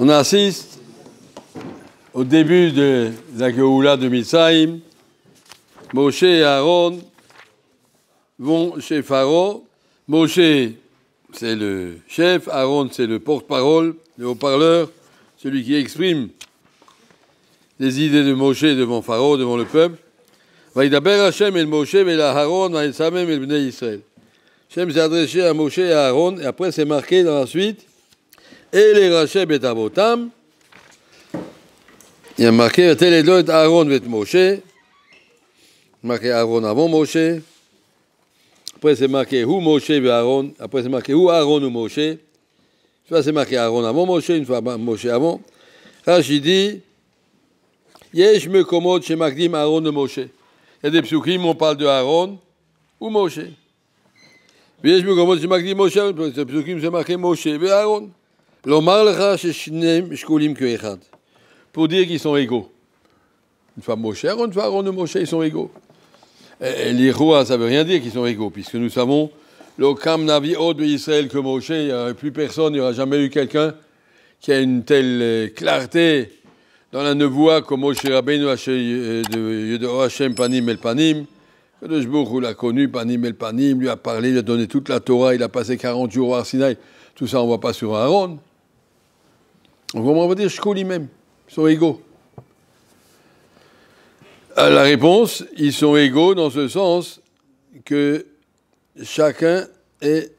On assiste au début de la Géoula de Mitzrayim. Moshe et Aaron vont chez Pharaon. Moshe, c'est le chef. Aaron, c'est le porte-parole, le haut-parleur, celui qui exprime les idées de Moshe devant Pharaon, devant le peuple. Vaïdaber Hashem el Moshe vel Aaron vaïsamem el bnei Israël. Hashem s'est adressé à Moshe et à Aaron, et après c'est marqué dans la suite. Et les Rachem et Avotam. Il y a marqué tel et l'autre Aaron vet Moshe. Marqué Aaron avant Moshe. Après c'est marqué où Moshe et Aaron. Après c'est marqué où Aaron ou Moshe. Une fois c'est marqué Aaron avant Moshe, une fois Moshe avant. Rashi dit Yesh mekomot chez Makdim Aaron ou Moshe. Il y a des psukim où on parle de Aaron ou Moshe. Yesh mekomot chez Makdim Moshe. Des psukim c'est marqué Moshe et Aaron. Pour dire qu'ils sont égaux. Une fois Moshe, une fois Aaron et Moshe, ils sont égaux. Et l'Iroua, ça ne veut rien dire qu'ils sont égaux, puisque nous savons, l'Okam Navi Od Israël que Moshe, il n'y aura plus personne, il n'y aura jamais eu quelqu'un qui a une telle clarté dans la nevoie comme Moshe Rabbeinu de Hashem Panim El Panim. Kadosh Baruch Hu l'a connu, Panim El Panim, lui a parlé, lui a donné toute la Torah, il a passé 40 jours au Har Sinaï. Tout ça, on ne voit pas sur Aaron. Donc, on va dire Shkoli même. Ils sont égaux. La réponse, ils sont égaux dans ce sens que chacun est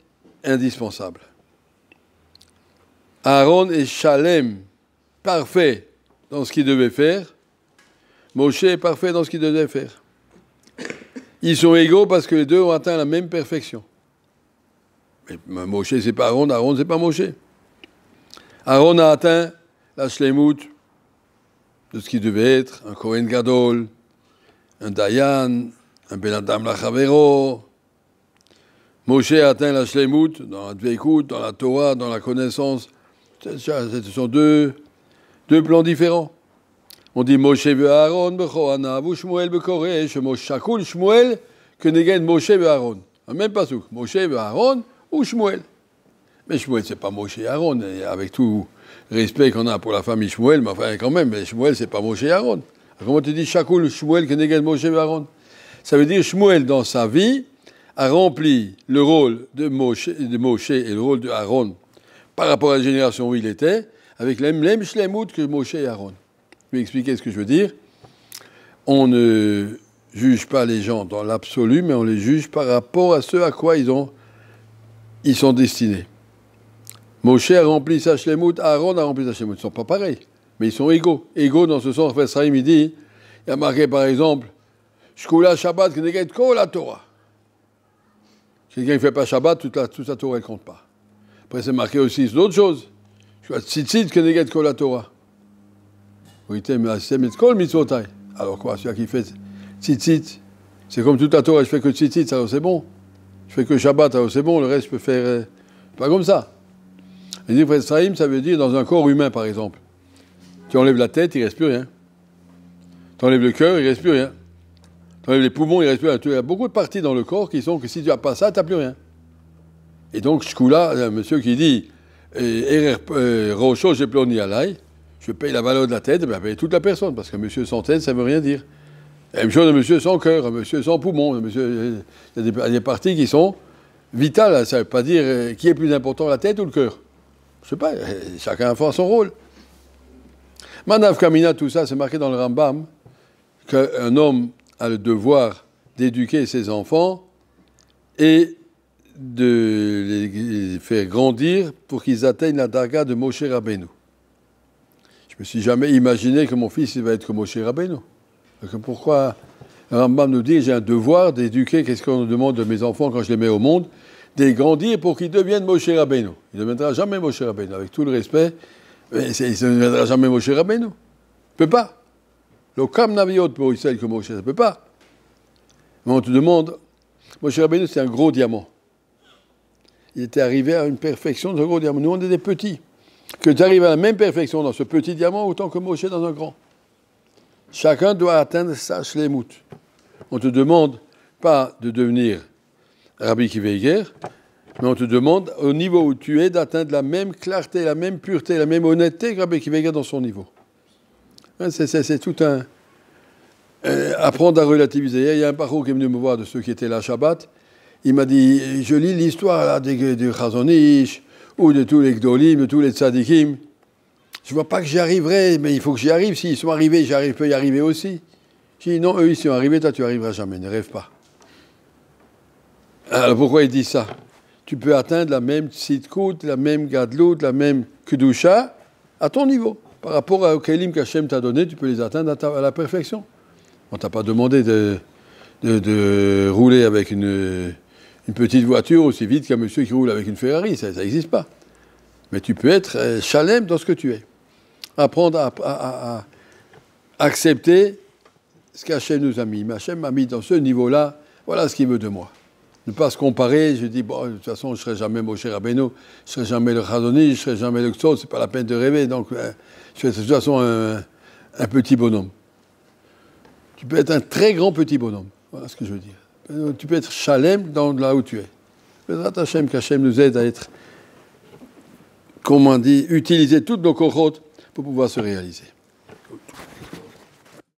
indispensable. Aaron est Shalem, parfait dans ce qu'il devait faire. Moshe est parfait dans ce qu'il devait faire. Ils sont égaux parce que les deux ont atteint la même perfection. Mais Moshe, c'est pas Aaron, Aaron, c'est pas Moshe. Aaron a atteint la shleimut de ce qu'il devait être, un Kohen Gadol, un Dayan, un Ben Adam Lachavero. Moshe a atteint la shleimut dans la dveikut, dans la Torah, dans la connaissance. Ce sont deux plans différents. On dit Moshe ve Aaron bechoana, vous Shmuel bekoresh, Moshe Shakul Shmuel, que négaine Moshe ve Aaron. Même pas souk. Moshe ve Aaron ou Shmuel. Mais Shmuel, c'est pas Moshe et Aaron, et avec tout respect qu'on a pour la famille Shmuel, mais enfin, quand même, Shmuel, c'est pas Moshe et Aaron. Comment tu dis Shakul Shmuel, que négaine Moshe ve Aaron? Ça veut dire Shmuel, dans sa vie, a rempli le rôle de Moshe et le rôle de Aaron par rapport à la génération où il était, avec les mêmes shlemut que Moshe et Aaron. Je vais expliquer ce que je veux dire. On ne juge pas les gens dans l'absolu, mais on les juge par rapport à ce à quoi ils sont destinés. Moshe a rempli sa shlemut, Aaron a rempli sa shlemut. Ils ne sont pas pareils, mais ils sont égaux. Égaux dans ce sens, Saïm, il dit, il y a marqué par exemple, Shkula Shabbat, Keneget Kol la Torah. Quelqu'un qui ne fait pas Shabbat, toute la Torah, elle ne compte pas. Après, c'est marqué aussi d'autres choses. Tzitzit, Keneget Kol la Torah. Alors quoi, celui qui fait tzitzit, c'est comme toute la Torah, je fais que tzitzit, alors c'est bon. Je fais que Shabbat, alors c'est bon, le reste je peux faire... pas comme ça. Il dit, Saïm, ça veut dire dans un corps humain, par exemple. Tu enlèves la tête, il ne reste plus rien. Tu enlèves le cœur, il ne reste plus rien. Tu enlèves les poumons, il ne reste plus rien. Il y a beaucoup de parties dans le corps qui sont que si tu n'as pas ça, tu n'as plus rien. Et donc, Shkula, un monsieur qui dit, Rocho, j'ai ploni alay, je paye la valeur de la tête, ben, je paye toute la personne, parce qu'un monsieur sans tête, ça ne veut rien dire. La même chose un monsieur sans cœur, un monsieur sans poumon, il y a des parties qui sont vitales, ça ne veut pas dire qui est plus important, la tête ou le cœur. Je ne sais pas, chacun a fait son rôle. Manav Kamina, tout ça, c'est marqué dans le Rambam, qu'un homme a le devoir d'éduquer ses enfants et de les faire grandir pour qu'ils atteignent la darga de Moshe Rabbeinu. Je me suis jamais imaginé que mon fils il va être comme Moshe Rabbeinu. Donc pourquoi le Rambam nous dit j'ai un devoir d'éduquer, qu'est-ce qu'on nous demande de mes enfants quand je les mets au monde, de les grandir pour qu'ils deviennent Moshe Rabbeinu. Il ne deviendra jamais Moshe Rabbeinu, avec tout le respect, mais il ne deviendra jamais Moshe Rabbeinu. Il ne peut pas. L'Okam Naviot pour Israël que Moshe, ça ne peut pas. Mais on te demande, Moshe Rabbeinu c'est un gros diamant. Il était arrivé à une perfection de ce gros diamant. Nous on est des petits. Que tu arrives à la même perfection dans ce petit diamant autant que Moshe dans un grand. Chacun doit atteindre sa shlemut. On ne te demande pas de devenir Rabbi Kiva Eiger, Mais on te demande, au niveau où tu es, d'atteindre la même clarté, la même pureté, la même honnêteté que Rabbi Akiva dans son niveau. C'est tout un... apprendre à relativiser. Il y a un paro qui est venu me voir de ceux qui étaient là Shabbat. Il m'a dit, je lis l'histoire du Chazon Ish, ou de tous les Gdolim, de tous les Tzadikim. Je ne vois pas que j'y arriverai, mais il faut que j'y arrive. S'ils sont arrivés, je peux y arriver aussi. Je dis, non, eux, ils sont arrivés, toi, tu n'y arriveras jamais. Ne rêve pas. Alors, pourquoi il dit ça? Tu peux atteindre la même tzidkout, la même gadlout, la même kedusha à ton niveau. Par rapport au kelim qu'Hachem t'a donné, tu peux les atteindre à la perfection. On ne t'a pas demandé de rouler avec une petite voiture aussi vite qu'un monsieur qui roule avec une Ferrari. Ça n'existe pas. Mais tu peux être shalem dans ce que tu es. Apprendre à accepter ce qu'Hachem nous a mis. Mais Hachem m'a mis dans ce niveau-là, voilà ce qu'il veut de moi. Ne pas se comparer, je dis, bon, de toute façon, je ne serai jamais Moshe Rabbeinu, je ne serai jamais le Chazon Ish, je ne serai jamais le Ksod, ce n'est pas la peine de rêver, donc je suis de toute façon un petit bonhomme. Tu peux être un très grand petit bonhomme, voilà ce que je veux dire. Tu peux être shalem là où tu es. Peut-être Hachem, qu'Hachem nous aide à être, comme on dit, utiliser toutes nos kochot pour pouvoir se réaliser.